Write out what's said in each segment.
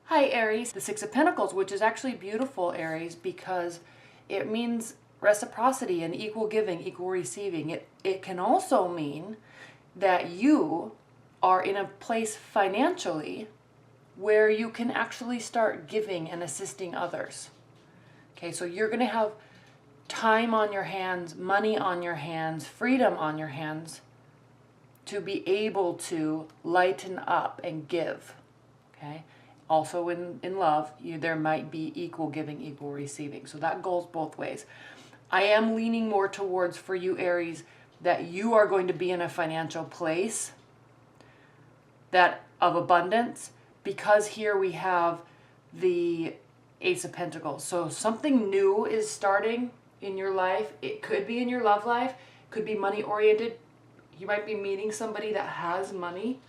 Hi Aries, the Six of Pentacles, which is actually beautiful, Aries, because it means reciprocity and equal giving, equal receiving. It can also mean that you are in a place financially where you can actually start giving and assisting others. Okay, so you're going to have time on your hands, money on your hands, freedom on your hands to be able to lighten up and give. Okay. Also in love, there might be equal giving, equal receiving. So that goes both ways. I am leaning more towards, for you Aries, that you are going to be in a financial place that of abundance, because here we have the Ace of Pentacles. So something new is starting in your life. It could be in your love life, could be money oriented. You might be meeting somebody that has money,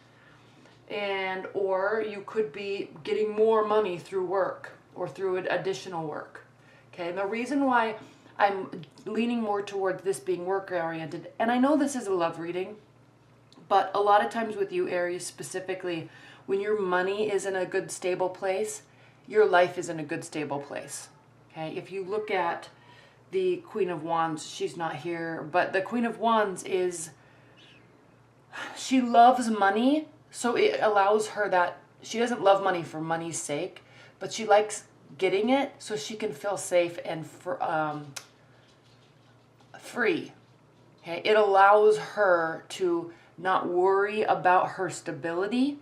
or you could be getting more money through work or through additional work. Okay, and the reason why I'm leaning more towards this being work oriented, and I know this is a love reading, but a lot of times with you Aries specifically, when your money is in a good stable place, your life is in a good stable place. Okay, if you look at the Queen of Wands, she's not here, but the Queen of Wands she loves money. So it allows her that she doesn't love money for money's sake, but she likes getting it so she can feel safe and free. Okay, it allows her to not worry about her stability,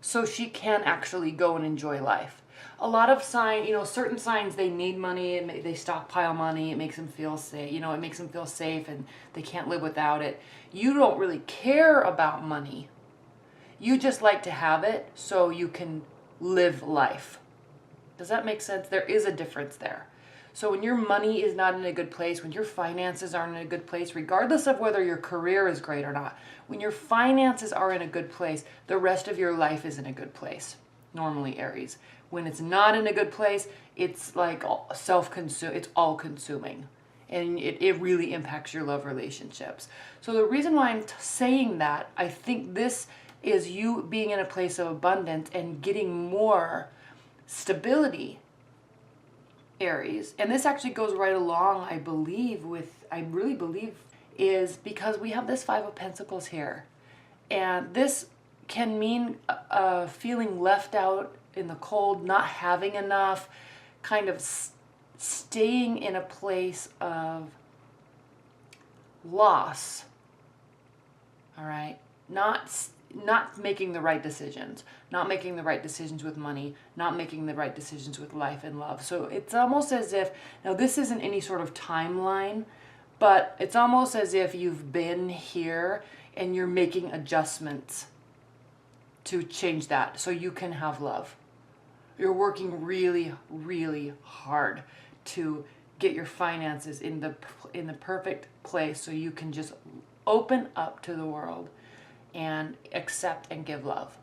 so she can actually go and enjoy life. A lot of certain signs, they need money, and they stockpile money. It makes them feel safe. It makes them feel safe, and they can't live without it. You don't really care about money. You just like to have it so you can live life. Does that make sense? There is a difference there. So when your money is not in a good place, when your finances aren't in a good place, regardless of whether your career is great or not, when your finances are in a good place, the rest of your life is in a good place. Normally, Aries. When it's not in a good place, it's like it's all-consuming. And it really impacts your love relationships. So the reason why I'm saying that, I think this is you being in a place of abundance and getting more stability, Aries. And this actually goes right along, I really believe, is because we have this Five of Pentacles here. And this can mean feeling left out in the cold, not having enough, kind of staying in a place of loss. All right? Not making the right decisions, not making the right decisions with money, not making the right decisions with life and love. So it's almost as if, now this isn't any sort of timeline, but it's almost as if you've been here and you're making adjustments to change that so you can have love. You're working really, really hard to get your finances in the perfect place so you can just open up to the world and accept and give love.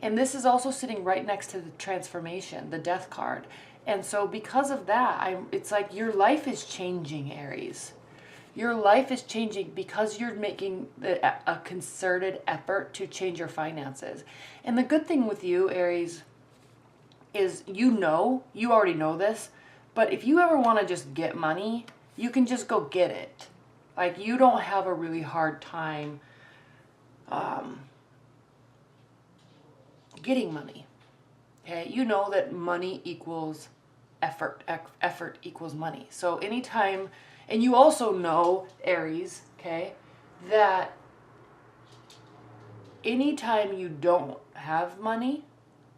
And this is also sitting right next to the transformation, the death card. And so because of that, it's like your life is changing, Aries. Your life is changing because you're making a concerted effort to change your finances. And the good thing with you, Aries, is you already know this, but if you ever want to just get money, you can just go get it. Like, you don't have a really hard time getting money. Okay, you know that money equals effort. Effort equals money. So anytime, and you also know, Aries, okay, that anytime you don't have money,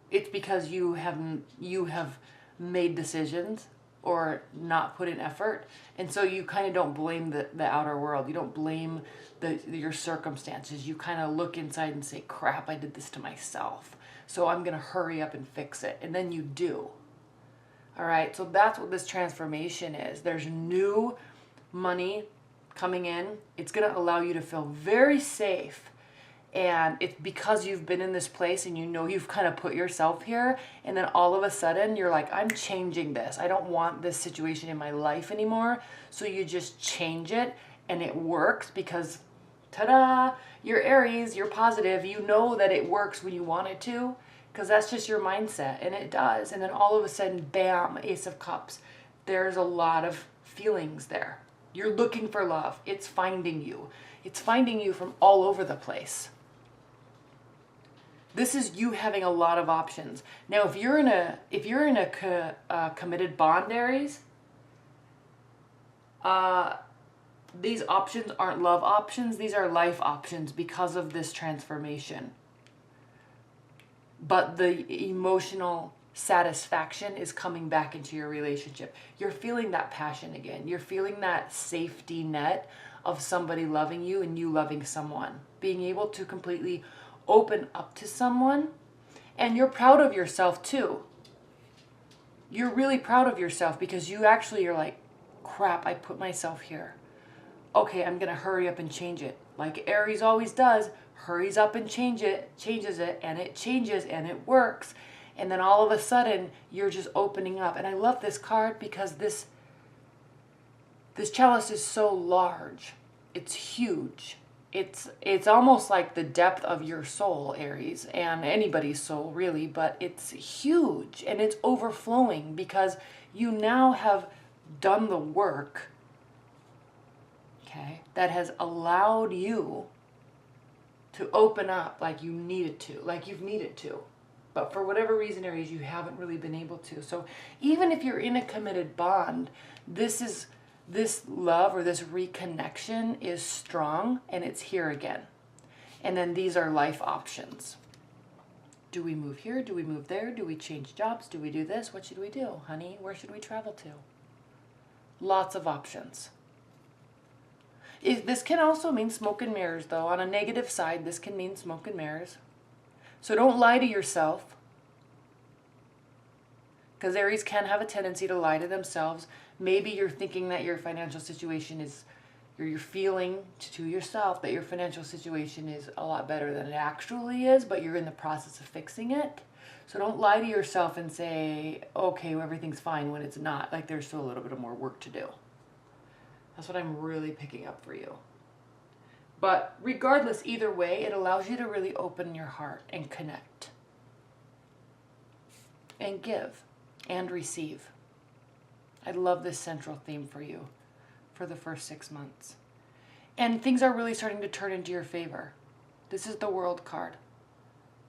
it's because you have made decisions or not put in effort. And so you kind of don't blame the outer world. You don't blame your circumstances. You kind of look inside and say, crap, I did this to myself. So I'm going to hurry up and fix it. And then you do. All right. So that's what this transformation is. There's new money coming in. It's going to allow you to feel very safe. And it's because you've been in this place and you've kind of put yourself here, and then all of a sudden you're like, I'm changing this. I don't want this situation in my life anymore. So you just change it, and it works because, ta-da, you're Aries, you're positive. You know that it works when you want it to, because that's just your mindset, and it does. And then all of a sudden, bam, Ace of Cups. There's a lot of feelings there. You're looking for love. It's finding you. It's finding you from all over the place. This is you having a lot of options. Now, if you're in a committed bond, Aries, these options aren't love options. These are life options because of this transformation. But the emotional satisfaction is coming back into your relationship. You're feeling that passion again. You're feeling that safety net of somebody loving you and you loving someone. Being able to completely open up to someone. And you're proud of yourself too. You're really proud of yourself because you actually are like, crap, I put myself here. Okay, I'm going to hurry up and change it. Like Aries always does, hurries up and changes it, and it changes and it works. And then all of a sudden, you're just opening up. And I love this card because this chalice is so large. It's huge. It's almost like the depth of your soul, Aries, and anybody's soul really, but it's huge and it's overflowing because you now have done the work, okay, that has allowed you to open up like you needed to, like you've needed to. But for whatever reason, Aries, you haven't really been able to. So even if you're in a committed bond, this love or this reconnection is strong and it's here again. And then these are life options. Do we move here? Do we move there? Do we change jobs? Do we do this? What should we do? Honey, where should we travel to? Lots of options. This can also mean smoke and mirrors, though. On a negative side, this can mean smoke and mirrors. So don't lie to yourself. Because Aries can have a tendency to lie to themselves. Maybe you're thinking that your financial situation is, or you're feeling to yourself that your financial situation is a lot better than it actually is, but you're in the process of fixing it. So don't lie to yourself and say, okay, well, everything's fine when it's not. Like there's still a little bit of more work to do. That's what I'm really picking up for you. But regardless, either way, it allows you to really open your heart and connect. And give. And receive. I love this central theme for you for the first 6 months. And things are really starting to turn into your favor. This is the World card.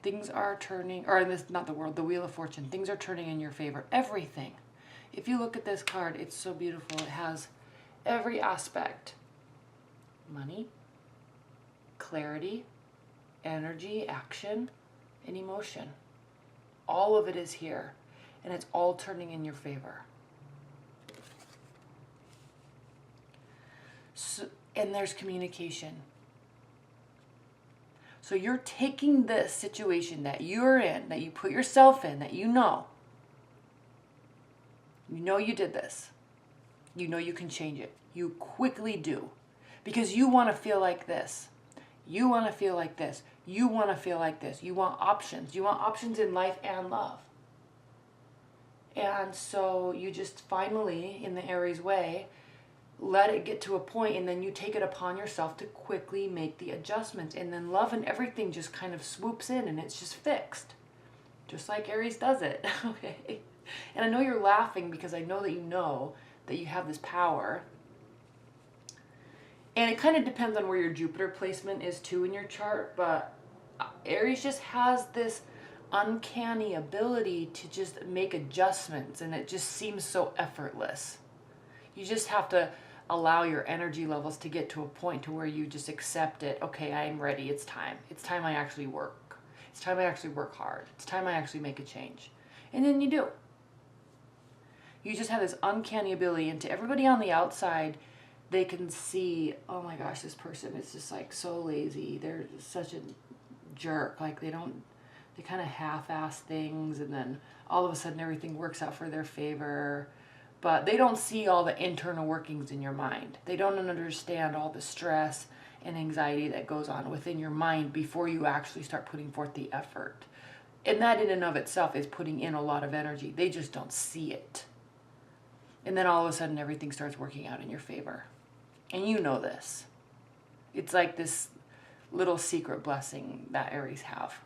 Things are turning, or this, not the World, the Wheel of Fortune. Things are turning in your favor. Everything. If you look at this card, it's so beautiful. It has every aspect. Money, clarity, energy, action, and emotion. All of it is here. And it's all turning in your favor. So, and there's communication. So you're taking this situation that you're in, that you put yourself in, that you know you did this. You know you can change it. You quickly do. Because you want to feel like this. You want to feel like this. You want to feel like this. You want options. You want options in life and love. And so you just finally, in the Aries way, let it get to a point, and then you take it upon yourself to quickly make the adjustments. And then love and everything just kind of swoops in and it's just fixed. Just like Aries does it. Okay. And I know you're laughing because I know that you have this power. And it kind of depends on where your Jupiter placement is too in your chart, but Aries just has this uncanny ability to just make adjustments, and it just seems so effortless. You just have to allow your energy levels to get to a point to where you just accept it. Okay, I'm ready. It's time. It's time I actually work. It's time I actually work hard. It's time I actually make a change. And then you do. You just have this uncanny ability, and to everybody on the outside, they can see, oh my gosh, this person is just like so lazy. They're such a jerk. Like they kind of half-ass things, and then all of a sudden everything works out for their favor. But they don't see all the internal workings in your mind. They don't understand all the stress and anxiety that goes on within your mind before you actually start putting forth the effort. And that in and of itself is putting in a lot of energy. They just don't see it. And then all of a sudden everything starts working out in your favor. And you know this. It's like this little secret blessing that Aries have.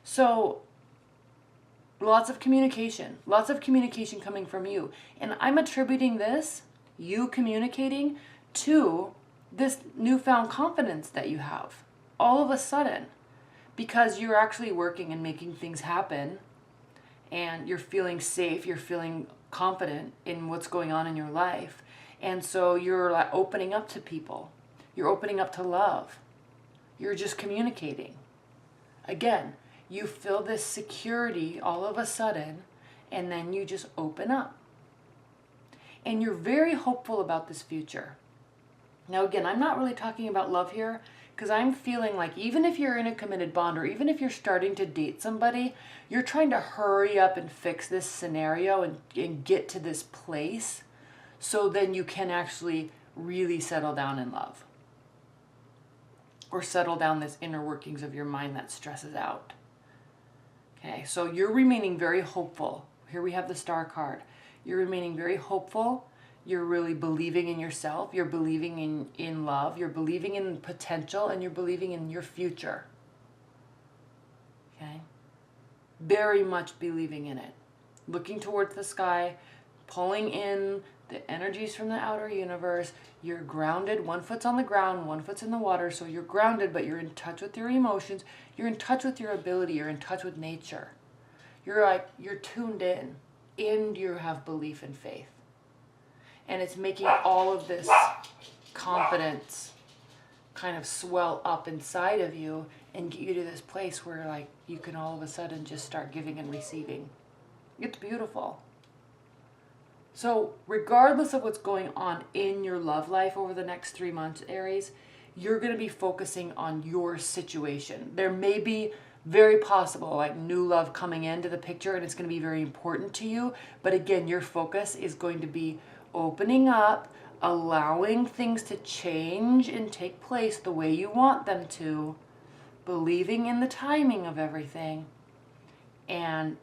So lots of communication coming from you. And I'm attributing this, you communicating, to this newfound confidence that you have all of a sudden, because you're actually working and making things happen, and you're feeling safe, you're feeling confident in what's going on in your life. And so you're like opening up to people. You're opening up to love. You're just communicating. Again, you feel this security all of a sudden, and then you just open up. And you're very hopeful about this future. Now again, I'm not really talking about love here, because I'm feeling like even if you're in a committed bond, or even if you're starting to date somebody, you're trying to hurry up and fix this scenario and get to this place, so then you can actually really settle down in love. Or settle down this inner workings of your mind that stresses out. Okay, so you're remaining very hopeful. Here we have the Star card. You're remaining very hopeful. You're really believing in yourself. You're believing in love. You're believing in potential, and you're believing in your future. Okay? Very much believing in it. Looking towards the sky, pulling in the energies from the outer universe. You're grounded. One foot's on the ground, one foot's in the water. So you're grounded, but you're in touch with your emotions. You're in touch with your ability. You're in touch with nature. You're tuned in, and you have belief and faith. And it's making all of this confidence kind of swell up inside of you and get you to this place where like you can all of a sudden just start giving and receiving. It's beautiful. So regardless of what's going on in your love life over the next 3 months, Aries, you're going to be focusing on your situation. There may be very possible like new love coming into the picture, and it's going to be very important to you. But again, your focus is going to be opening up, allowing things to change and take place the way you want them to, believing in the timing of everything, and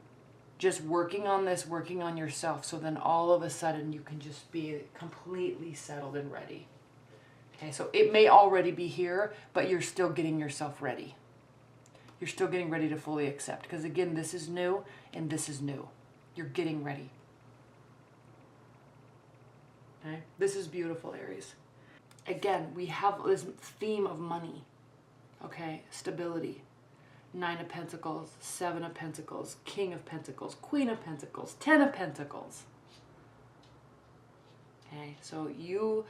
just working on this, working on yourself, so then all of a sudden you can just be completely settled and ready. Okay, so it may already be here, but you're still getting yourself ready. You're still getting ready to fully accept, because again, this is new and this is new. You're getting ready. Okay? This is beautiful, Aries. Again, we have this theme of money. Okay, stability. 9 of Pentacles, 7 of Pentacles, King of Pentacles, Queen of Pentacles, 10 of Pentacles. Okay, so you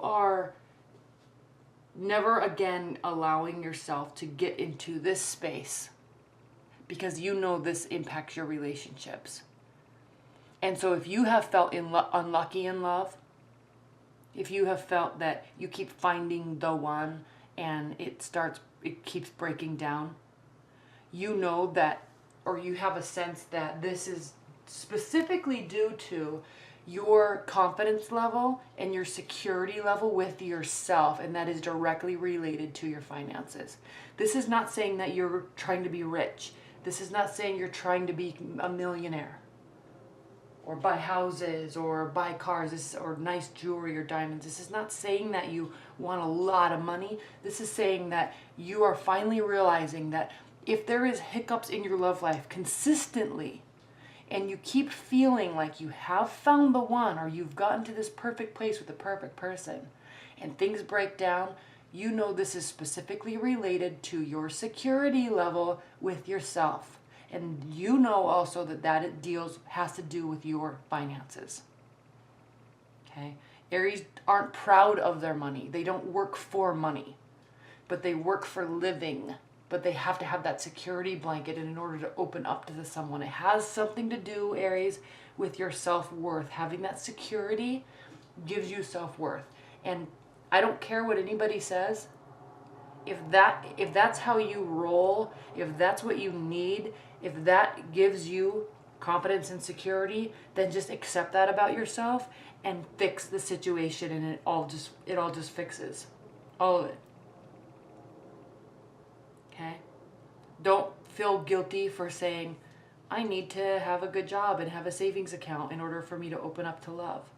are never again allowing yourself to get into this space, because you know this impacts your relationships. And so if you have felt unlucky in love, if you have felt that you keep finding the one and it keeps breaking down, you know that, or you have a sense that this is specifically due to your confidence level and your security level with yourself, and that is directly related to your finances. This is not saying that you're trying to be rich. This is not saying you're trying to be a millionaire, or buy houses, or buy cars, or nice jewelry or diamonds. This is not saying that you want a lot of money. This is saying that you are finally realizing that if there is hiccups in your love life consistently, and you keep feeling like you have found the one, or you've gotten to this perfect place with the perfect person, and things break down, you know this is specifically related to your security level with yourself. And you know also that it has to do with your finances. Okay? Aries aren't proud of their money. They don't work for money, but they work for living. But they have to have that security blanket in order to open up to someone. It has something to do, Aries, with your self-worth. Having that security gives you self-worth. And I don't care what anybody says. If that's how you roll, if that's what you need, if that gives you confidence and security, then just accept that about yourself and fix the situation, and it all just fixes. All of it. Okay? Don't feel guilty for saying, I need to have a good job and have a savings account in order for me to open up to love.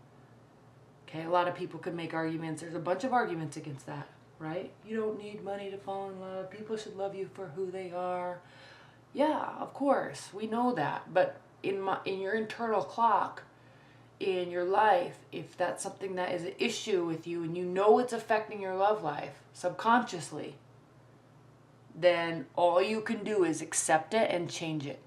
Okay, a lot of people could make arguments. There's a bunch of arguments against that, right? You don't need money to fall in love. People should love you for who they are. Yeah, of course, we know that. But in your internal clock, in your life, if that's something that is an issue with you and you know it's affecting your love life subconsciously, then all you can do is accept it and change it.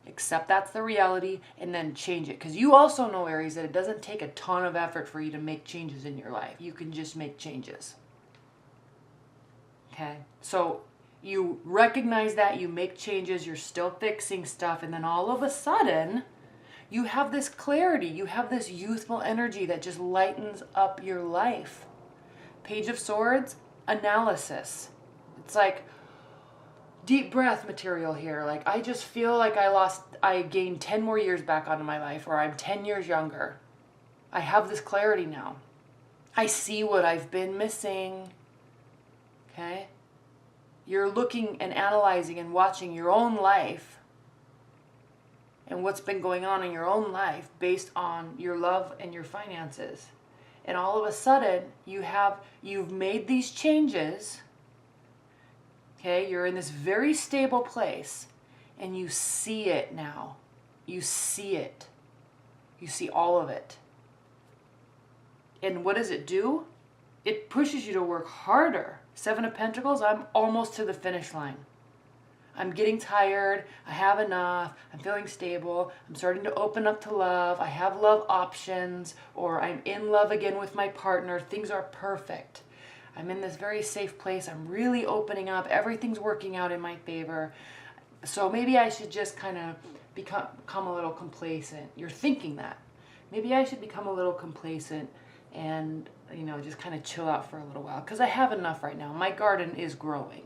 Accept that's the reality and then change it. Because you also know, Aries, that it doesn't take a ton of effort for you to make changes in your life. You can just make changes. Okay? So you recognize that, you make changes, you're still fixing stuff, and then all of a sudden, you have this clarity, you have this youthful energy that just lightens up your life. Page of Swords, analysis. It's like deep breath material here. Like, I just feel like I gained 10 more years back onto my life, or I'm 10 years younger. I have this clarity now. I see what I've been missing. Okay? You're looking and analyzing and watching your own life and what's been going on in your own life based on your love and your finances. And all of a sudden, you've made these changes. Okay, you're in this very stable place and you see it now. You see it. You see all of it. And what does it do? It pushes you to work harder. 7 of Pentacles, I'm almost to the finish line. I'm getting tired. I have enough. I'm feeling stable. I'm starting to open up to love. I have love options, or I'm in love again with my partner. Things are perfect. I'm in this very safe place. I'm really opening up. Everything's working out in my favor. So maybe I should just kind of become a little complacent. You're thinking that. Maybe I should become a little complacent and, just kind of chill out for a little while, because I have enough right now. My garden is growing.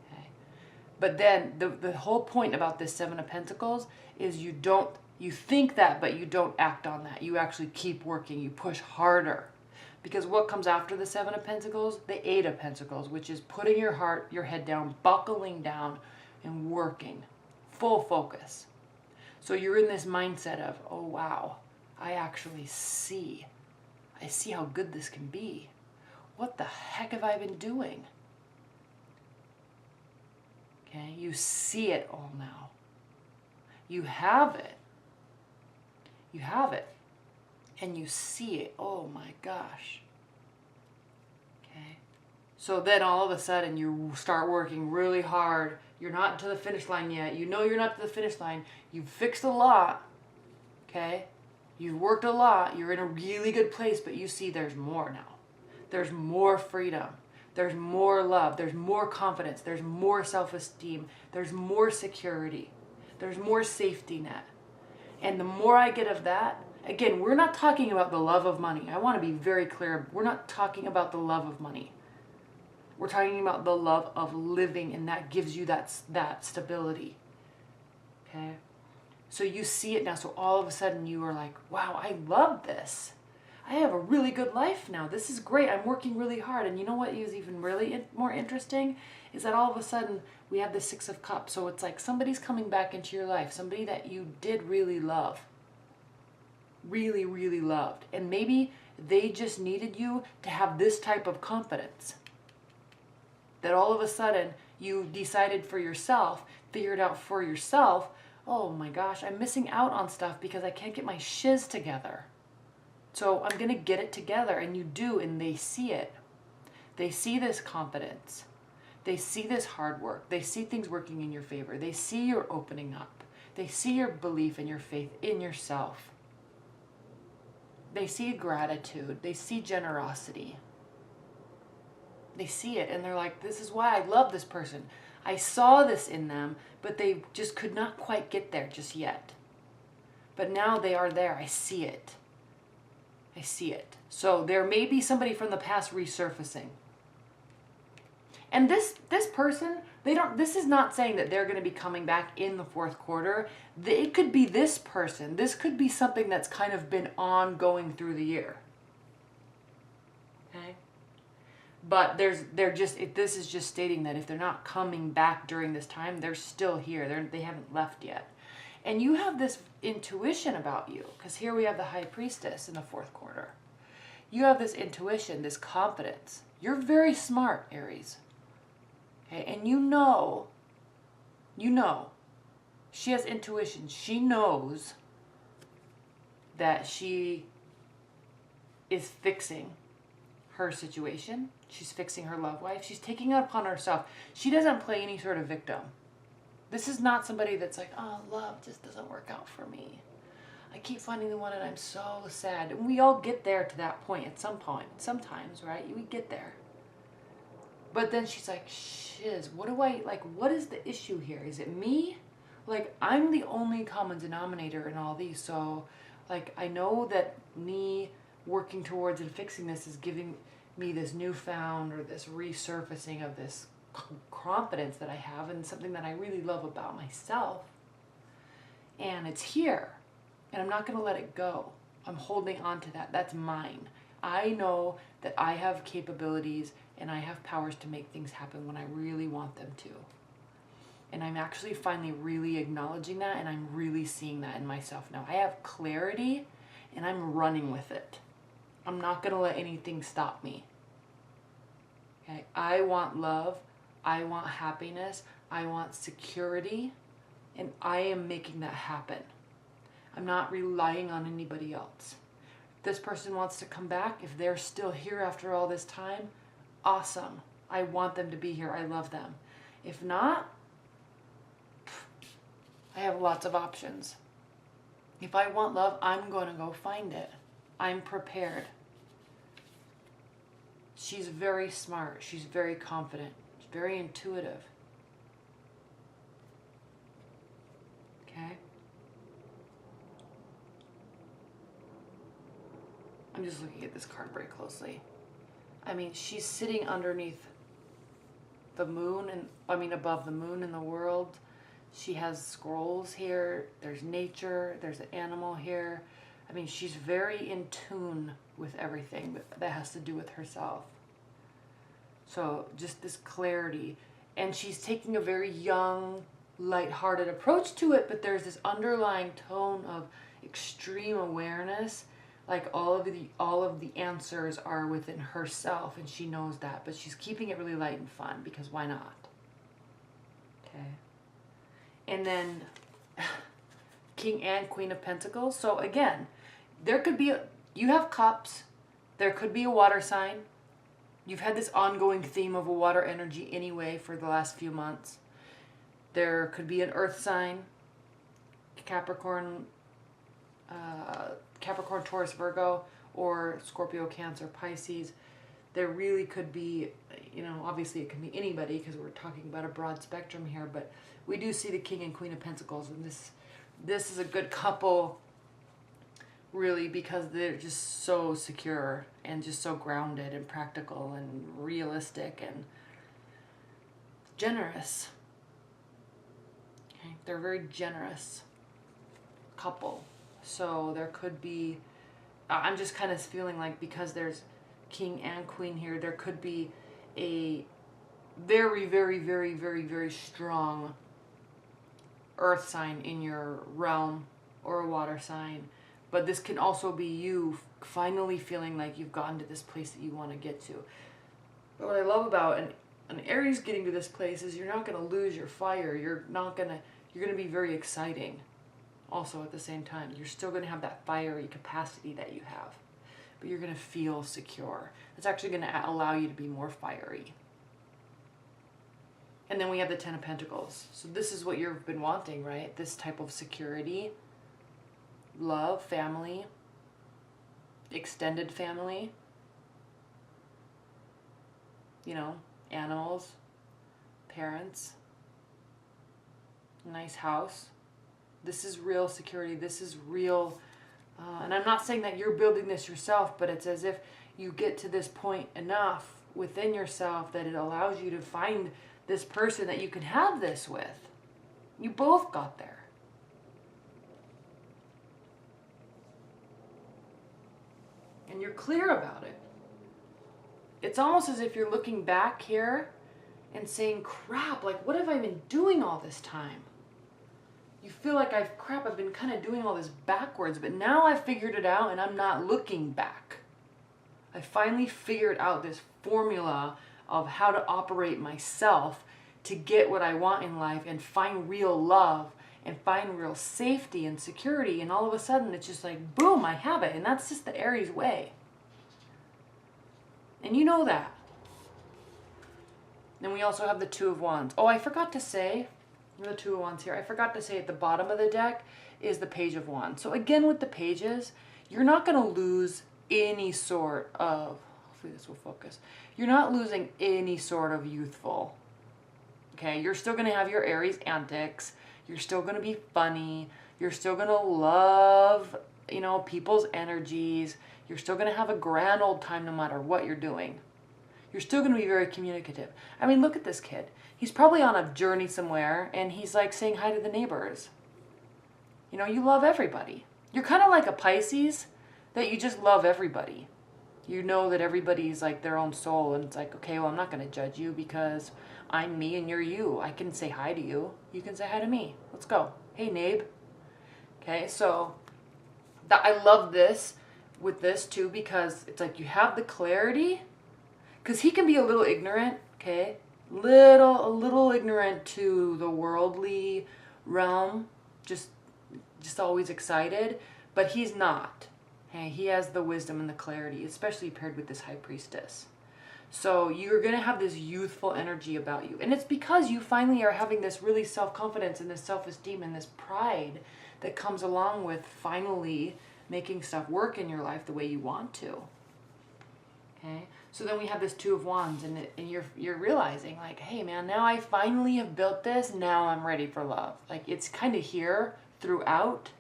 Okay. But then the whole point about this 7 of Pentacles is you think that, but you don't act on that. You actually keep working. You push harder. Because what comes after the 7 of Pentacles? The 8 of Pentacles, which is putting your head down, buckling down, and working. Full focus. So you're in this mindset of, oh wow, I actually see. I see how good this can be. What the heck have I been doing? Okay, you see it all now. You have it. You have it. And you see it. Oh my gosh. Okay. So then all of a sudden you start working really hard. You're not to the finish line yet. You know you're not to the finish line. You've fixed a lot. Okay. You've worked a lot. You're in a really good place, but you see there's more now. There's more freedom. There's more love. There's more confidence. There's more self-esteem. There's more security. There's more safety net. And the more I get of that, again, we're not talking about the love of money. I want to be very clear. We're not talking about the love of money. We're talking about the love of living, and that gives you that stability. Okay? So you see it now. So all of a sudden you are like, wow, I love this. I have a really good life now. This is great. I'm working really hard. And you know what is even really more interesting is that all of a sudden we have the 6 of Cups. So it's like somebody's coming back into your life. Somebody that you did really love. Really, really loved. And maybe they just needed you to have this type of confidence. That all of a sudden you decided for yourself, figured out for yourself, oh my gosh, I'm missing out on stuff because I can't get my shiz together. So I'm going to get it together. And you do, and they see it. They see this confidence. They see this hard work. They see things working in your favor. They see your opening up. They see your belief and your faith in yourself. They see gratitude. They see generosity. They see it, and they're like, this is why I love this person. I saw this in them, but they just could not quite get there just yet. But now they are there. I see it. I see it. So there may be somebody from the past resurfacing. And this person, this is not saying that they're going to be coming back in the 4th quarter. It could be this person. This could be something that's kind of been ongoing through the year. Okay? But this is just stating that if they're not coming back during this time, they're still here. They haven't left yet. And you have this intuition about you, because here we have the High Priestess in the 4th quarter. You have this intuition, this confidence. You're very smart, Aries. Okay? And you know You know. She has intuition. She knows that she is fixing her situation. She's fixing her love life. She's taking it upon herself. She doesn't play any sort of victim. This is not somebody that's like, oh, love just doesn't work out for me. I keep finding the one and I'm so sad. And we all get there to that point at some point. Sometimes, right? We get there. But then she's like, shiz, what is the issue here? Is it me? Like, I'm the only common denominator in all these. So, like, I know that me working towards and fixing this is giving me this newfound or this resurfacing of this confidence that I have and something that I really love about myself. And it's here. And I'm not going to let it go. I'm holding on to that. That's mine. I know that I have capabilities and I have powers to make things happen when I really want them to. And I'm actually finally really acknowledging that, and I'm really seeing that in myself now. I have clarity and I'm running with it. I'm not going to let anything stop me. Okay? I want love. I want happiness. I want security. And I am making that happen. I'm not relying on anybody else. If this person wants to come back, if they're still here after all this time, awesome. I want them to be here. I love them. If not, I have lots of options. If I want love, I'm going to go find it. I'm prepared. She's very smart. She's very confident. She's very intuitive. Okay? I'm just looking at this card very closely. I mean, she's sitting underneath the moon, and above the moon in the world. She has scrolls here. There's nature. There's an animal here. I mean, she's very in tune with everything that has to do with herself. So just this clarity. And she's taking a very young, lighthearted approach to it, but there's this underlying tone of extreme awareness. Like all of the answers are within herself, and she knows that, but she's keeping it really light and fun because why not? Okay. And then King and Queen of Pentacles. So again, there could be you have cups. There could be a water sign. You've had this ongoing theme of a water energy anyway for the last few months. There could be an earth sign, Capricorn, Taurus, Virgo, or Scorpio, Cancer, Pisces. There really could be, obviously it can be anybody because we're talking about a broad spectrum here, but we do see the King and Queen of Pentacles, and this is a good couple, really, because they're just so secure and just so grounded and practical and realistic and generous. Okay? They're a very generous couple. So there could be, I'm just kind of feeling like because there's King and Queen here, there could be a very, very, very, very, very strong earth sign in your realm or a water sign. But this can also be you finally feeling like you've gotten to this place that you want to get to. But what I love about an Aries getting to this place is you're not going to lose your fire. You're going to be very exciting. Also at the same time, you're still going to have that fiery capacity that you have, but you're going to feel secure. It's actually going to allow you to be more fiery. And then we have the Ten of Pentacles. So this is what you've been wanting, right? This type of security, love, family, extended family, animals, parents, nice house. This is real security. This is real. And I'm not saying that you're building this yourself, but it's as if you get to this point enough within yourself that it allows you to find this person that you can have this with. You both got there. And you're clear about it. It's almost as if you're looking back here and saying, crap, like what have I been doing all this time? You feel like I've been kind of doing all this backwards, but now I've figured it out and I'm not looking back. I finally figured out this formula of how to operate myself to get what I want in life and find real love and find real safety and security. And all of a sudden it's just like, boom, I have it. And that's just the Aries way. And you know that. Then we also have the Two of Wands. Oh, I forgot to say, the Two of Wands here, I forgot to say at the bottom of the deck is the Page of Wands. So again, with the pages, you're not going to lose any sort of, hopefully this will focus, you're not losing any sort of youthful. Okay, you're still going to have your Aries antics. You're still going to be funny. You're still going to love, you know, people's energies. You're still going to have a grand old time no matter what you're doing. You're still going to be very communicative. I mean, look at this kid. He's probably on a journey somewhere and he's like saying hi to the neighbors. You know, you love everybody. You're kind of like a Pisces that you just love everybody. You know that everybody's like their own soul, and it's like, okay, well, I'm not going to judge you because I'm me and you're you. I can say hi to you. You can say hi to me. Let's go. Hey, Nabe. Okay, so I love this with this too, because it's like you have the clarity, because he can be a little ignorant, okay? A little ignorant to the worldly realm, just always excited, but he's not. Okay, he has the wisdom and the clarity, especially paired with this High Priestess. So you're going to have this youthful energy about you. And it's because you finally are having this really self-confidence and this self-esteem and this pride that comes along with finally making stuff work in your life the way you want to. Okay? So then we have this Two of Wands, and you're realizing like, hey man, now I finally have built this. Now I'm ready for love. Like, it's kind of here throughout.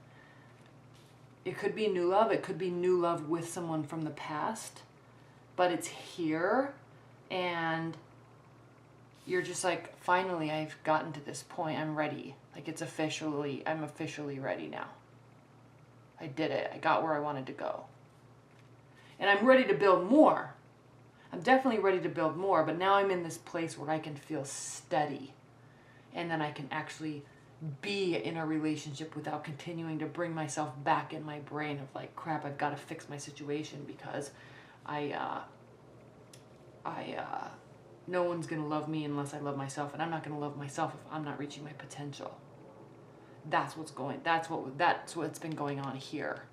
It could be new love. It could be new love with someone from the past. But it's here, and you're just like, finally, I've gotten to this point. I'm ready. Like, I'm officially ready now. I did it. I got where I wanted to go. And I'm ready to build more. I'm definitely ready to build more, but now I'm in this place where I can feel steady. And then I can actually be in a relationship without continuing to bring myself back in my brain of like, crap, I've got to fix my situation because no one's going to love me unless I love myself, and I'm not going to love myself if I'm not reaching my potential. That's what's been going on here.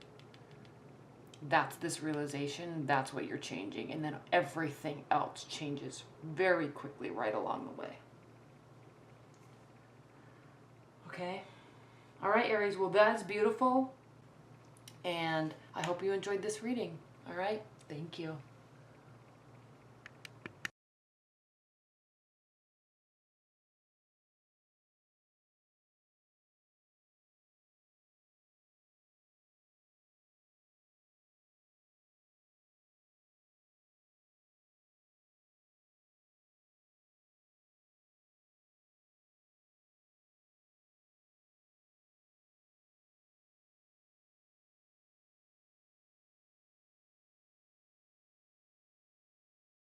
That's this realization. That's what you're changing. And then everything else changes very quickly right along the way. Okay? All right, Aries. Well, that's beautiful. And I hope you enjoyed this reading. All right? Thank you.